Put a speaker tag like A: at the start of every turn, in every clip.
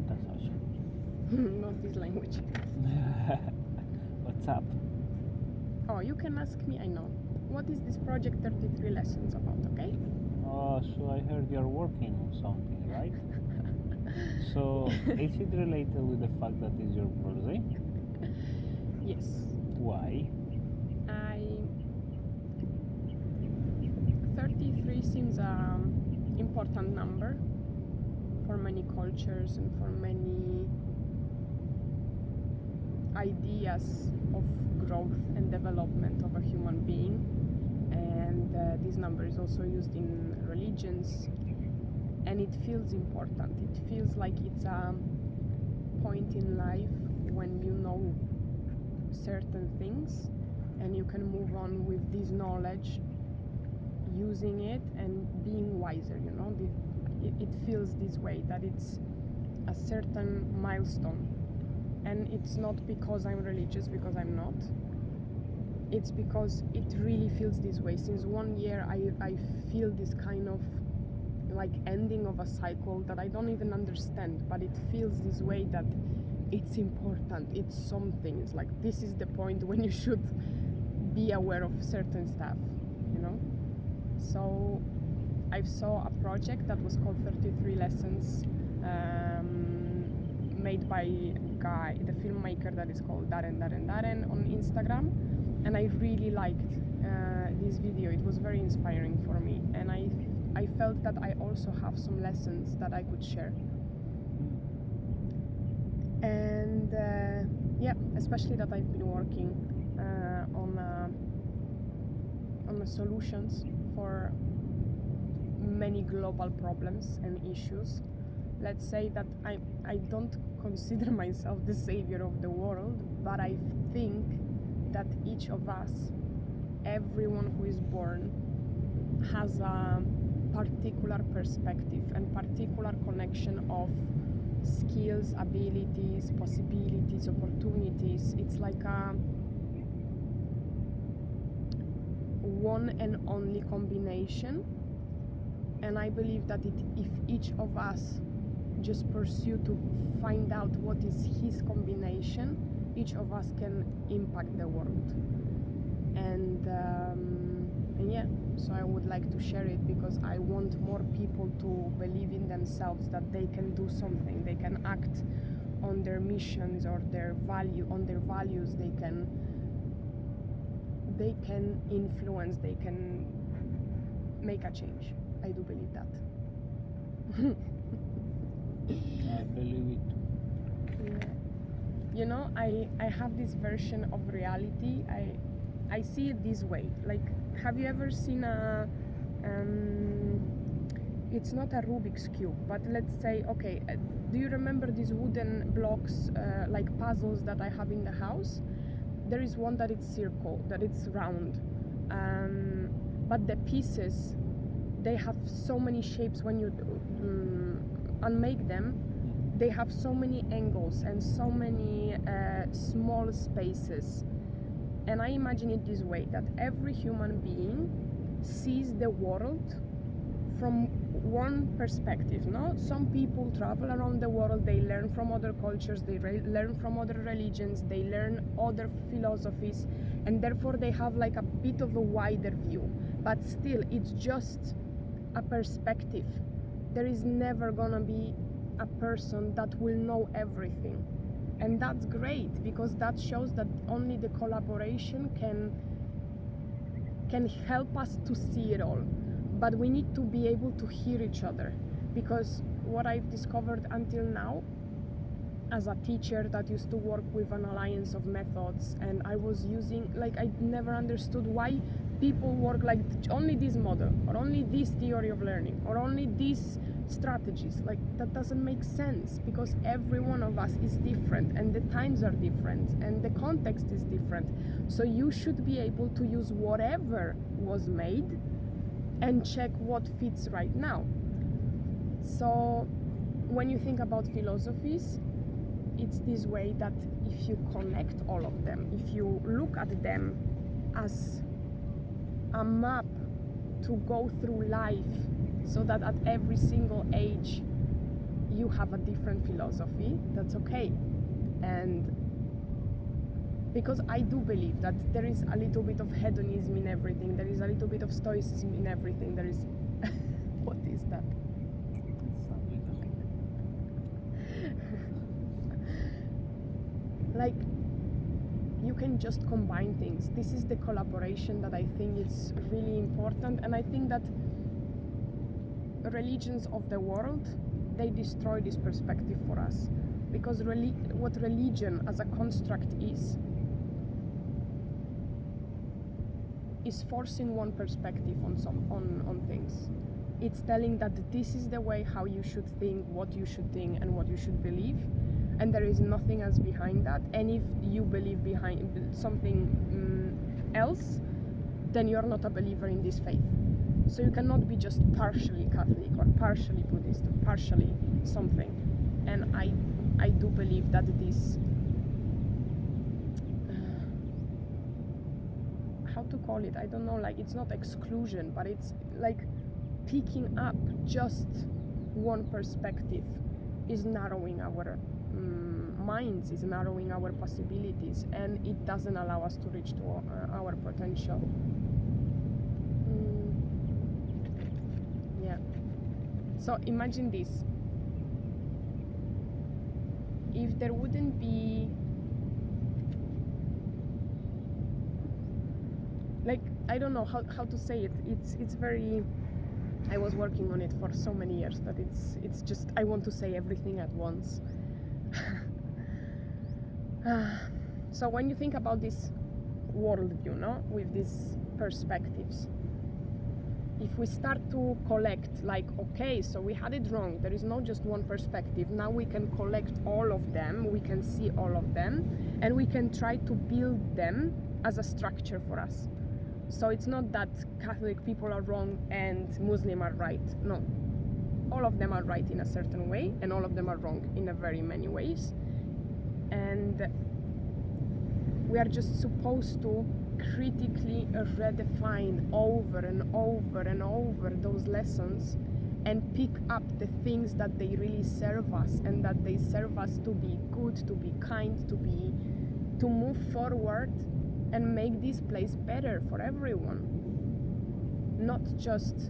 A: cuenta, Sasha.
B: Not this language.
A: What's up?
B: Oh, you can ask me, I know. What is this project 33 lessons about, okay?
A: Oh, so I heard you're working on something, right? So, is it related with the fact that it's your birthday?
B: Yes.
A: Why?
B: 33 seems an important number for many cultures and for many ideas of growth and development of a human being. And this number is also used in religions, and it feels important. It feels like it's a point in life when you know certain things and you can move on with this knowledge, using it and being wiser, you know. It feels this way, that it's a certain milestone. And it's not because I'm religious, because I'm not. It's because it really feels this way. Since 1 year I feel this kind of like ending of a cycle that I don't even understand, but it feels this way, that it's important, it's something. It's like, this is the point when you should be aware of certain stuff, you know. So I saw a project that was called 33 Lessons, made by a guy, the filmmaker that is called Darren on Instagram, and I really liked this video. It was very inspiring for me, and I felt that I also have some lessons that I could share. And yeah, especially that I've been working on the solutions for many global problems and issues. Let's say that I don't consider myself the savior of the world, but I think that each of us, everyone who is born, has a particular perspective and particular connection of skills, abilities, possibilities, opportunities. It's like a one and only combination, and I believe that if each of us just pursue to find out what is his combination, each of us can impact the world. And yeah, so I would like to share it because I want more people to believe in themselves, that they can do something, they can act on their missions or their values, they can influence, they can make a change. I do believe that.
A: I believe it.
B: Yeah. You know, I have this version of reality. I see it this way. Like, have you ever seen a it's not a Rubik's cube, but let's say, okay, do you remember these wooden blocks, like puzzles that I have in the house? There is one that it's circle, that it's round, but the pieces, they have so many shapes. When you unmake them, they have so many angles and so many small spaces. And I imagine it this way, that every human being sees the world from one perspective, no? Some people travel around the world, they learn from other cultures, they learn from other religions, they learn other philosophies, and therefore they have like a bit of a wider view. But still, it's just a perspective. There is never gonna be a person that will know everything. And that's great, because that shows that only the collaboration can help us to see it all. But we need to be able to hear each other, because what I've discovered until now, as a teacher that used to work with an alliance of methods, and I was using, like, I never understood why people work like only this model, or only this theory of learning, or only these strategies. Like, that doesn't make sense, because every one of us is different, and the times are different, and the context is different. So you should be able to use whatever was made and check what fits right now. So when you think about philosophies, it's this way, that if you connect all of them, if you look at them as a map to go through life, so that at every single age you have a different philosophy, that's okay. And because I do believe that there is a little bit of hedonism in everything, there is a little bit of stoicism in everything, there is what is that? Like, you can just combine things. This is the collaboration that I think is really important, and I think that religions of the world, they destroy this perspective for us, because what religion as a construct is forcing one perspective on things. It's telling that this is the way how you should think, what you should think, and what you should believe, and there is nothing else behind that. And if you believe behind something else, then you're not a believer in this faith. So you cannot be just partially Catholic or partially Buddhist or partially something. And I do believe that this how to call it, I don't know, like, it's not exclusion, but it's like picking up just one perspective is narrowing our minds, is narrowing our possibilities, and it doesn't allow us to reach to our potential. Yeah. So imagine this. If there wouldn't be, like, I don't know how to say it. It's very, I was working on it for so many years that it's just, I want to say everything at once. So when you think about this worldview, no, with these perspectives, if we start to collect, like, okay, so we had it wrong, there is not just one perspective, now we can collect all of them, we can see all of them, and we can try to build them as a structure for us. So it's not that Catholic people are wrong and Muslim are right. No, all of them are right in a certain way, and all of them are wrong in a very many ways. And we are just supposed to critically redefine over and over and over those lessons and pick up the things that they really serve us, and that they serve us to be good, to be kind, to move forward and make this place better for everyone. Not just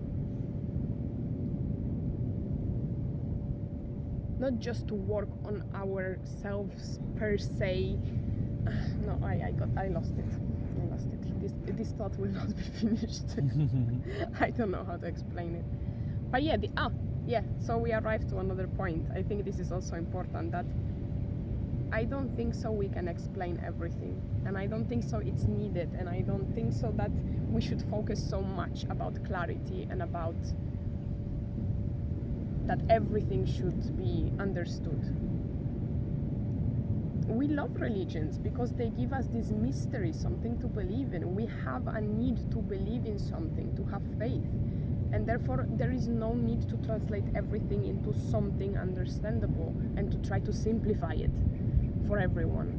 B: to work on ourselves per se. No, I lost it. This thought will not be finished. I don't know how to explain it. But yeah, so we arrived to another point. I think this is also important, that I don't think so we can explain everything, and I don't think so it's needed, and I don't think so that we should focus so much about clarity and about that everything should be understood. We love religions because they give us this mystery, something to believe in. We have a need to believe in something, to have faith, and therefore there is no need to translate everything into something understandable and to try to simplify it for everyone.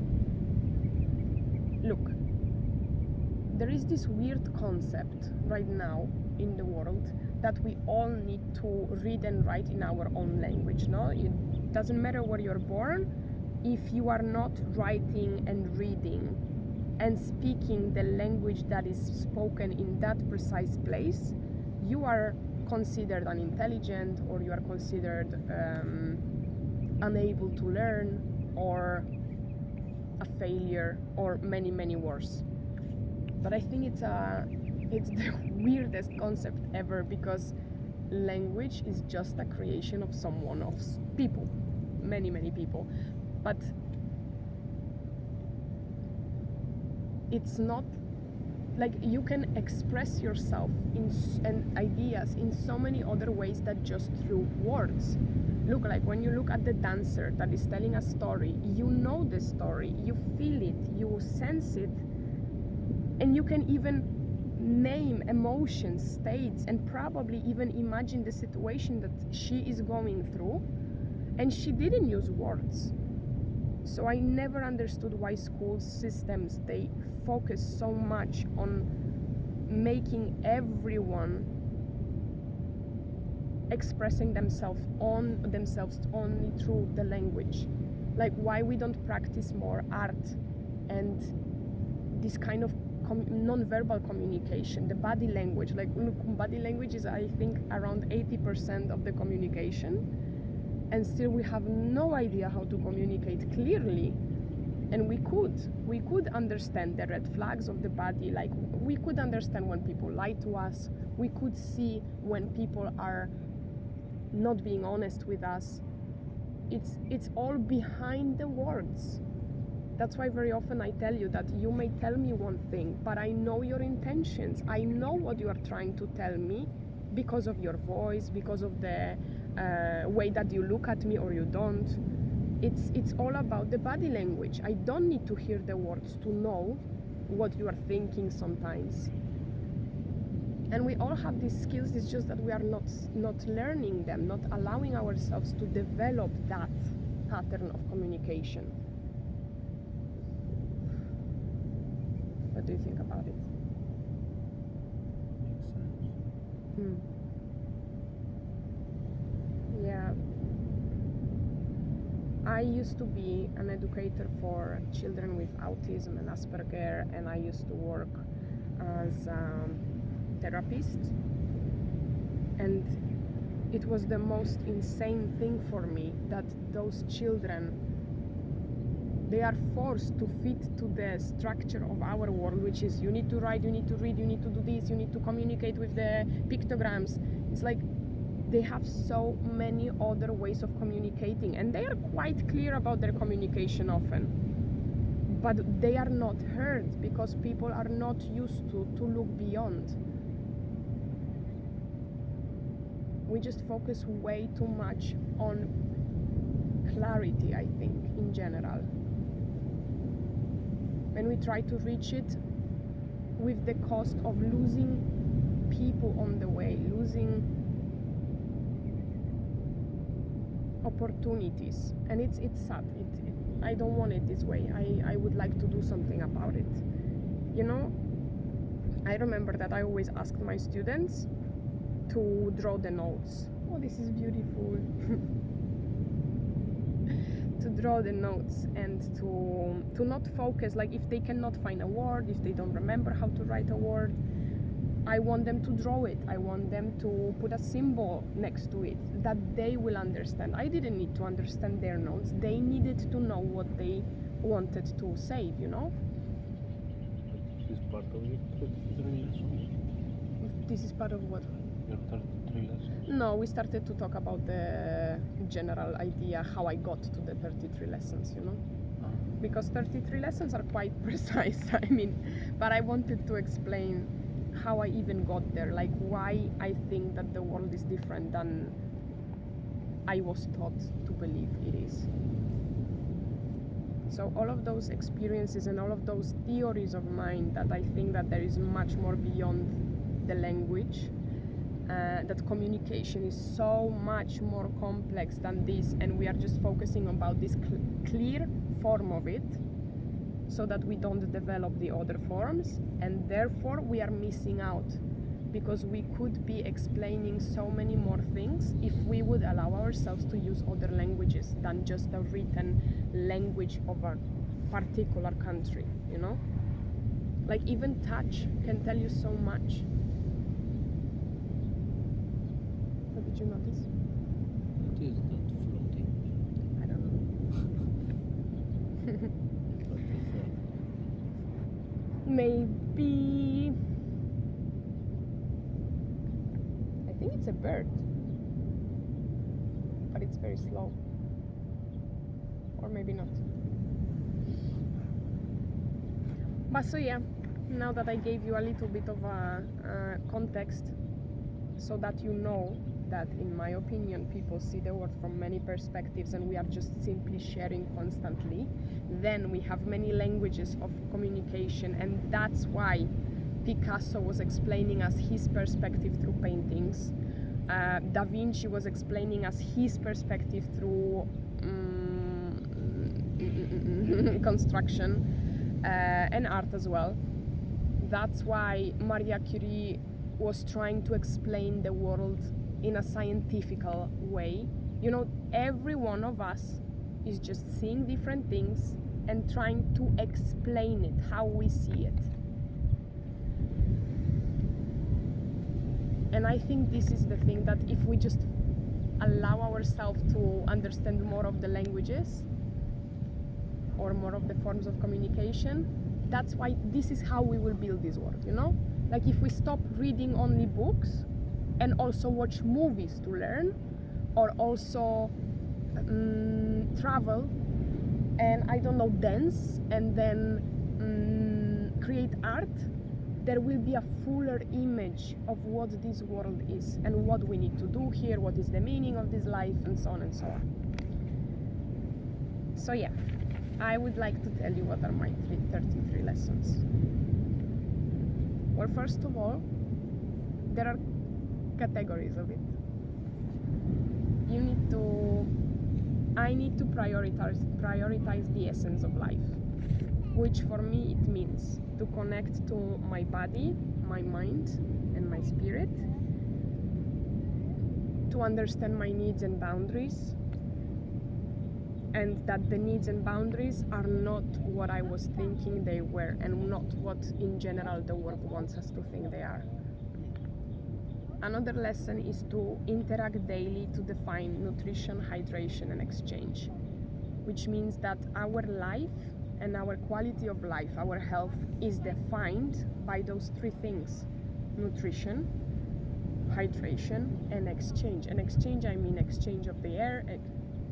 B: Look, there is this weird concept right now in the world that we all need to read and write in our own language. No, it doesn't matter where you're born. If you are not writing and reading and speaking the language that is spoken in that precise place, you are considered unintelligent, or you are considered unable to learn, or a failure, or many worse. But I think it's the weirdest concept ever, because language is just a creation of someone, of people, many people. But it's not like you can express yourself and ideas in so many other ways than just through words. Look, like when you look at the dancer that is telling a story, you know the story, you feel it, you sense it, and you can even name emotions, states, and probably even imagine the situation that she is going through, and she didn't use words. So I never understood why school systems, they focus so much on making everyone expressing themselves only through the language. Like, why we don't practice more art and this kind of non-verbal communication, the body language. Like, look, body language is, I think, around 80% of the communication, and still we have no idea how to communicate clearly. And we could understand the red flags of the body. Like, we could understand when people lie to us. We could see when people are not being honest with us. It's all behind the words. That's why very often I tell you that you may tell me one thing, but I know your intentions. I know what you are trying to tell me because of your voice, because of the way that you look at me or you don't. It's all about the body language. I don't need to hear the words to know what you are thinking sometimes. And we all have these skills, it's just that we are not learning them, not allowing ourselves to develop that pattern of communication. What do you think about it?
A: Makes sense.
B: Yeah. I used to be an educator for children with autism and Asperger, and I used to work as therapist, and it was the most insane thing for me that those children, they are forced to fit to the structure of our world, which is you need to write, you need to read, you need to do this, you need to communicate with the pictograms. It's like they have so many other ways of communicating, and they are quite clear about their communication often, but they are not heard because people are not used to look beyond. We just focus way too much on clarity, I think, in general. And we try to reach it with the cost of losing people on the way, losing opportunities. And it's sad. I don't want it this way. I would like to do something about it. You know, I remember that I always asked my students to draw the notes. Oh, this is beautiful. To draw the notes and to not focus, like if they cannot find a word, if they don't remember how to write a word, I want them to draw it. I want them to put a symbol next to it that they will understand. I didn't need to understand their notes. They needed to know what they wanted to save, you know?
A: This is part of your 33 lessons?
B: This is part of what?
A: Your 33 lessons?
B: No, we started to talk about the general idea, how I got to the 33 lessons, you know? Because 33 lessons are quite precise, I mean, but I wanted to explain how I even got there, like why I think that the world is different than I was taught to believe it is. So all of those experiences and all of those theories of mine that I think that there is much more beyond the language, that communication is so much more complex than this, and we are just focusing about this clear form of it so that we don't develop the other forms, and therefore we are missing out, because we could be explaining so many more things if we would allow ourselves to use other languages than just the written language of a particular country, you know? Like even touch can tell you so much. What did you notice?
A: What is that floating?
B: I don't know.
A: What is that?
B: Maybe... I think it's a bird. But it's very slow. Or maybe not. But so yeah, now that I gave you a little bit of a context, so that you know that in my opinion people see the world from many perspectives and we are just simply sharing constantly, then we have many languages of communication, and that's why Picasso was explaining us his perspective through paintings. Da Vinci was explaining us his perspective through construction and art as well. That's why Maria Curie was trying to explain the world in a scientific way. You know, every one of us is just seeing different things and trying to explain it, how we see it. And I think this is the thing, that if we just allow ourselves to understand more of the languages or more of the forms of communication, that's why this is how we will build this world, you know? Like if we stop reading only books and also watch movies to learn, or also travel and I don't know, dance, and then create art, there will be a fuller image of what this world is and what we need to do here, what is the meaning of this life, and so on and so on. So yeah, I would like to tell you what are my 33 lessons. Well, first of all, there are categories of it. I need to prioritize the essence of life, which for me it means to connect to my body, my mind, and my spirit, to understand my needs and boundaries, and that the needs and boundaries are not what I was thinking they were, and not what in general the world wants us to think they are. Another lesson is to interact daily to define nutrition, hydration, and exchange, which means that our life and our quality of life, our health, is defined by those three things: nutrition, hydration, and exchange. And exchange, I mean exchange of the air,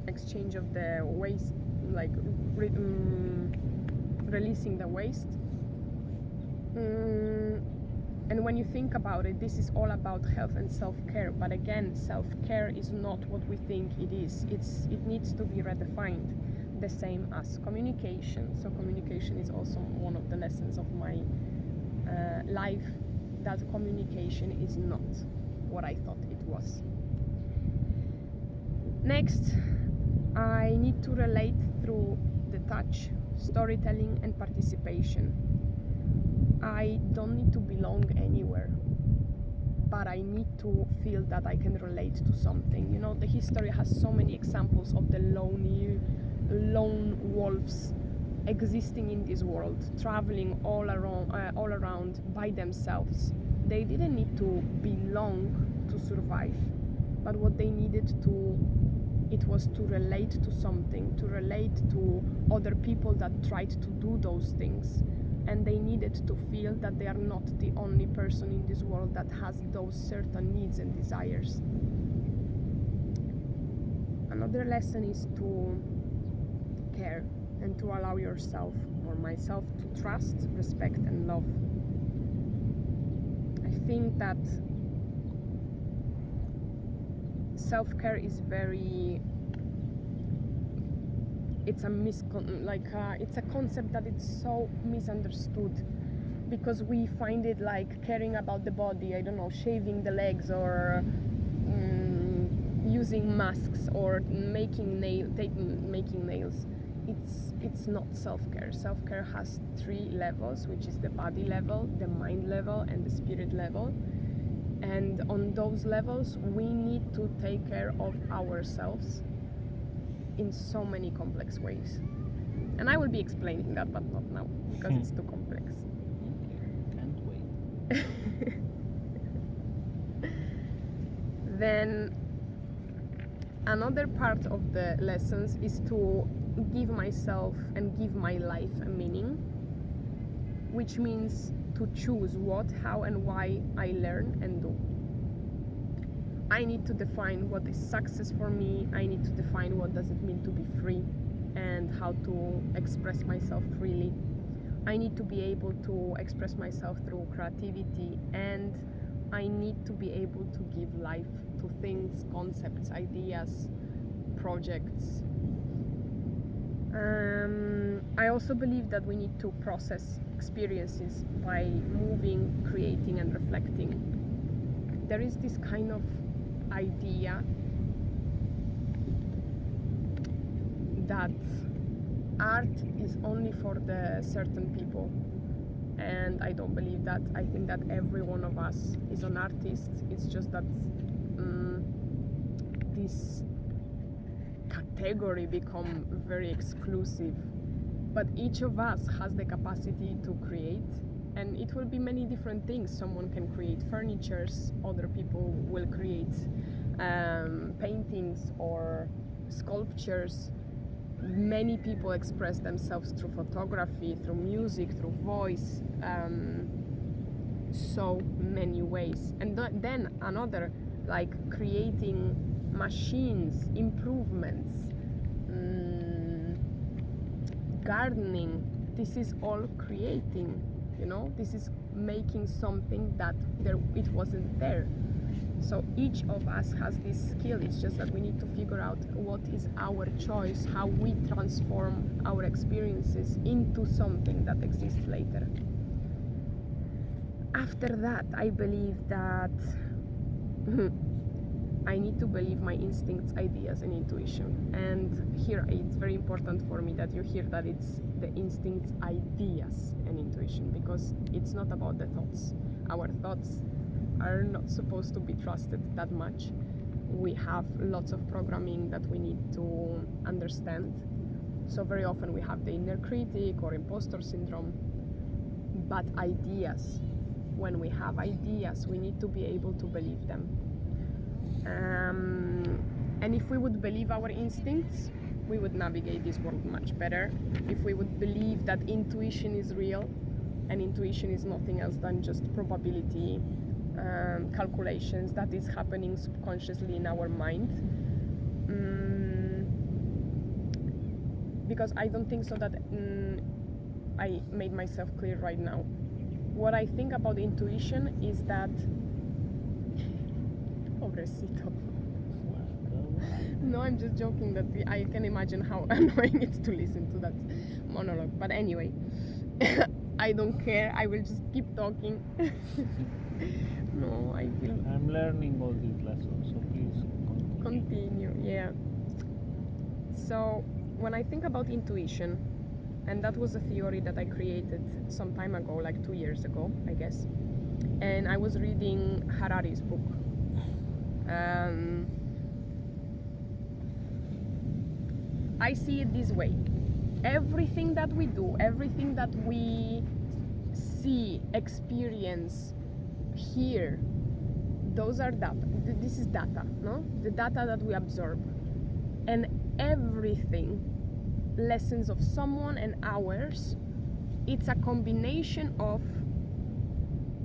B: exchange of the waste, like releasing the waste. And when you think about it, this is all about health and self-care. But again, self-care is not what we think it is. It needs to be redefined, the same as communication. So communication is also one of the lessons of my life, that communication is not what I thought it was. Next, I need to relate through the touch, storytelling, and participation. I don't need to belong anywhere, but I need to feel that I can relate to something. You know, the history has so many examples of the lone wolves existing in this world, traveling all around by themselves. They didn't need to belong to survive, but what they needed it was to relate to something, to relate to other people that tried to do those things. And they needed to feel that they are not the only person in this world that has those certain needs and desires. Another lesson is to care and to allow yourself or myself to trust, respect, and love. I think that self-care is it's a concept that it's so misunderstood, because we find it like caring about the body, I don't know, shaving the legs, or using masks, or making nails. It's not self-care. Self-care has 3 levels, which is the body level, the mind level, and the spirit level. And on those levels, we need to take care of ourselves in so many complex ways. And I will be explaining that, but not now, because it's too complex.
A: Okay, can't wait.
B: Then another part of the lessons is to give myself and give my life a meaning, which means to choose what, how, and why I learn and do. I need to define what is success for me. I need to define what does it mean to be free and how to express myself freely. I need to be able to express myself through creativity, and I need to be able to give life to things, concepts, ideas, projects. I also believe that we need to process experiences by moving, creating, and reflecting. There is this kind of idea that art is only for the certain people, and I don't believe that. I think that every one of us is an artist. It's just that this category become very exclusive, but each of us has the capacity to create, and it will be many different things. Someone can create furnitures, other people will create paintings or sculptures. Many people express themselves through photography, through music, through voice, so many ways. And then another, like creating machines, improvements, gardening. This is all creating, you know, this is making something that it wasn't there. So each of us has this skill. It's just that we need to figure out what is our choice, how we transform our experiences into something that exists later. After that, I believe that I need to believe my instincts, ideas, and intuition. And here it's very important for me that you hear that it's the instincts, ideas, and intuition, because it's not about the thoughts. Our thoughts are not supposed to be trusted that much. We have lots of programming that we need to understand. So very often we have the inner critic or imposter syndrome. But ideas, when we have ideas, we need to be able to believe them. And if we would believe our instincts, we would navigate this world much better. If we would believe that intuition is real, and intuition is nothing else than just probability calculations that is happening subconsciously in our mind. Because I don't think so that I made myself clear right now. What I think about intuition is that pobrecito. No, I'm just joking that I can imagine how annoying it's to listen to that monologue. But anyway, I don't care. I will just keep talking. No, I feel...
A: I'm learning all these lessons, so please
B: continue. Yeah. So when I think about intuition, and that was a theory that I created some time ago, like 2 years ago, I guess. And I was reading Harari's book. I see it this way. Everything that we do, everything that we see, experience, hear, those are data. This is data, no? The data that we absorb. And everything, lessons of someone and ours, it's a combination of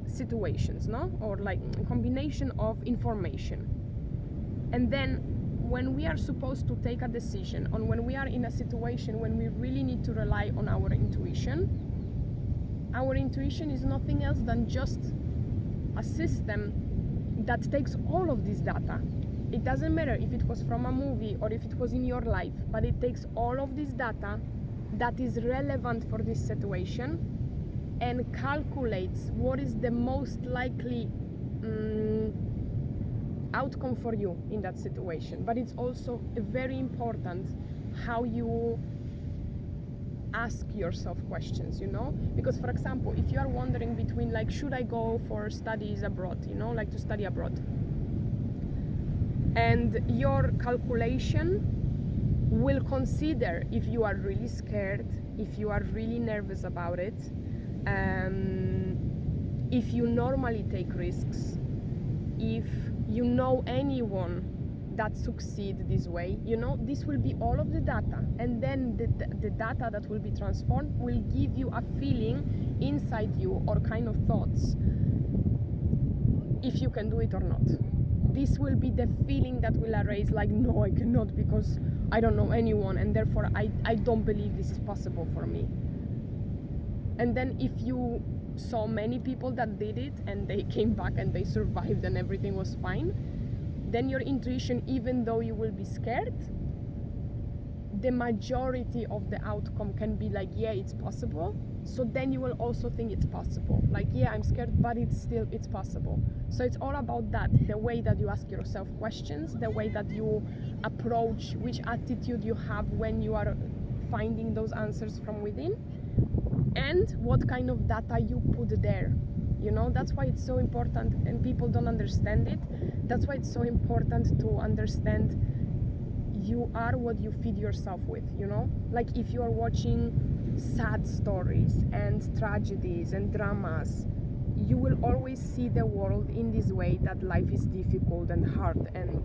B: situations, no? Or like a combination of information. And then when we are supposed to take a decision, or when we are in a situation when we really need to rely on our intuition is nothing else than just a system that takes all of this data. It doesn't matter if it was from a movie or if it was in your life, but it takes all of this data that is relevant for this situation and calculates what is the most likely outcome for you in that situation. But it's also very important how you ask yourself questions, you know? Because for example, if you are wondering between like, should I go for studies abroad, you know, like to study abroad, and your calculation will consider if you are really scared, if you are really nervous about it, if you normally take risks, if you know anyone that succeed this way, you know, this will be all of the data, and then the data that will be transformed will give you a feeling inside you, or kind of thoughts, if you can do it or not. This will be the feeling that will arise, like, no, I cannot because I don't know anyone, and therefore I don't believe this is possible for me. And then if you saw many people that did it and they came back and they survived and everything was fine, then your intuition, even though you will be scared, the majority of the outcome can be like, yeah, it's possible. So then you will also think it's possible. Like, yeah, I'm scared, but it's possible. So it's all about that, the way that you ask yourself questions, the way that you approach, which attitude you have when you are finding those answers from within, and what kind of data you put there. You know, that's why it's so important, and people don't understand it. That's why it's so important to understand you are what you feed yourself with, you know? Like if you are watching sad stories and tragedies and dramas, you will always see the world in this way, that life is difficult and hard, and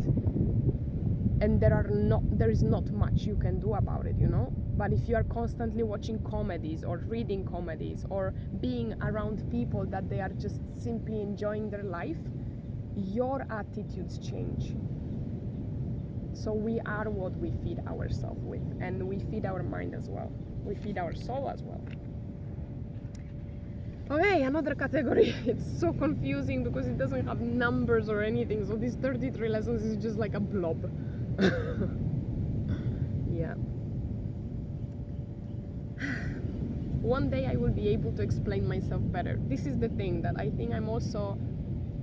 B: there is not much you can do about it, you know? But if you are constantly watching comedies or reading comedies or being around people that they are just simply enjoying their life, your attitudes change. So we are what we feed ourselves with, and we feed our mind as well. We feed our soul as well. Okay, another category. It's so confusing because it doesn't have numbers or anything. So these 33 lessons is just like a blob. Yeah. One day I will be able to explain myself better. This is the thing, that I think I'm also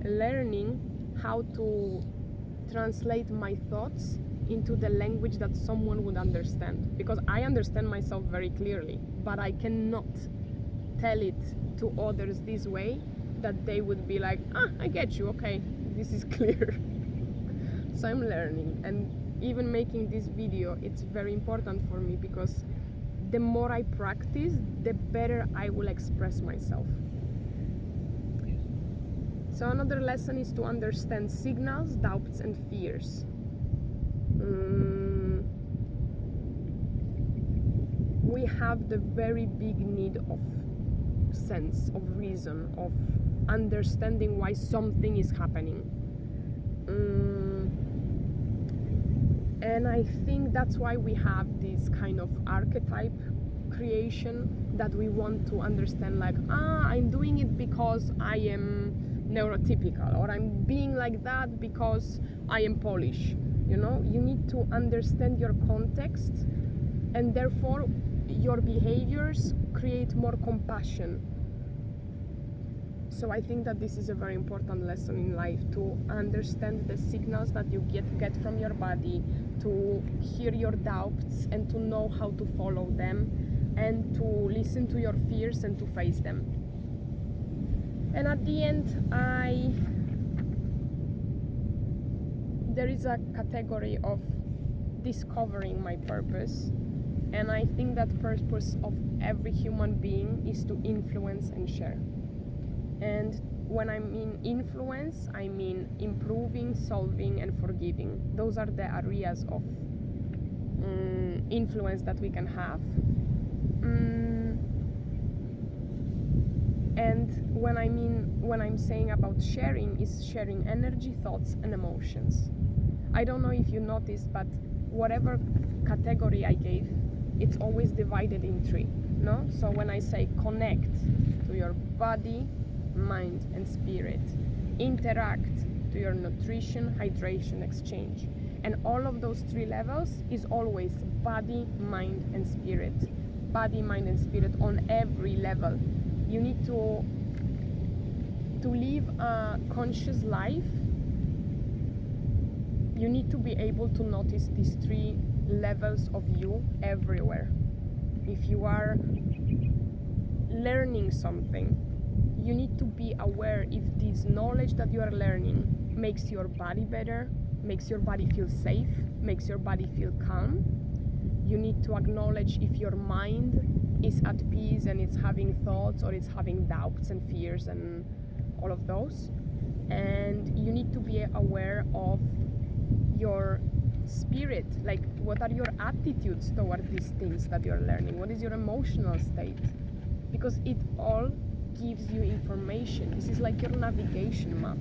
B: learning how to translate my thoughts into the language that someone would understand, because I understand myself very clearly, but I cannot tell it to others this way that they would be like, I get you, okay, this is clear. So I'm learning, and even making this video, it's very important for me, because the more I practice, the better I will express myself. So another lesson is to understand signals, doubts and fears. We have the very big need of sense, of reason, of understanding why something is happening. And I think that's why we have this kind of archetype creation, that we want to understand, like, I'm doing it because I am neurotypical, or I'm being like that because I am Polish. You know, you need to understand your context, and therefore your behaviors create more compassion. So I think that this is a very important lesson in life, to understand the signals that you get from your body, to hear your doubts and to know how to follow them, and to listen to your fears and to face them. And at the end, there is a category of discovering my purpose, and I think that purpose of every human being is to influence and share. And when I mean influence, I mean improving, solving and forgiving. Those are the areas of influence that we can have. And when I'm saying about sharing, is sharing energy, thoughts and emotions. I don't know if you noticed, but whatever category I gave, it's always divided in three, no? So when I say connect to your body, mind and spirit, interact to your nutrition, hydration, exchange, and all of those three levels is always body, mind and spirit. Body, mind and spirit on every level. You need to live a conscious life. You need to be able to notice these three levels of you everywhere. If you are learning something, you need to be aware if this knowledge that you are learning makes your body better, makes your body feel safe, makes your body feel calm. You need to acknowledge if your mind is at peace and it's having thoughts, or it's having doubts and fears and all of those. And you need to be aware of your spirit, like what are your attitudes toward these things that you're learning, what is your emotional state, because it all gives you information. This is like your navigation map.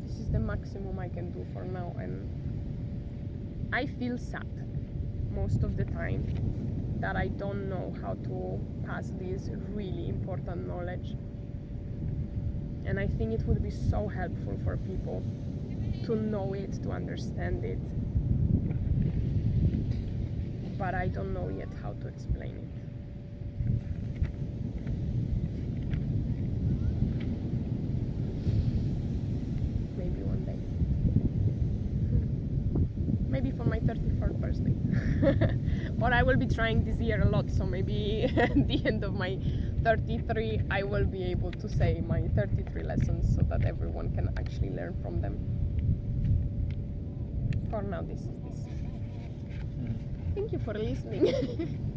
B: This is the maximum I can do for now, and I feel sad most of the time that I don't know how to pass this really important knowledge. And I think it would be so helpful for people to know it, to understand it. But I don't know yet how to explain it. Maybe one day. Maybe for my 34th birthday. Or I will be trying this year a lot, so maybe at the end of my 33, I will be able to say my 33 lessons so that everyone can actually learn from them. For now, this is this. Thank you for listening.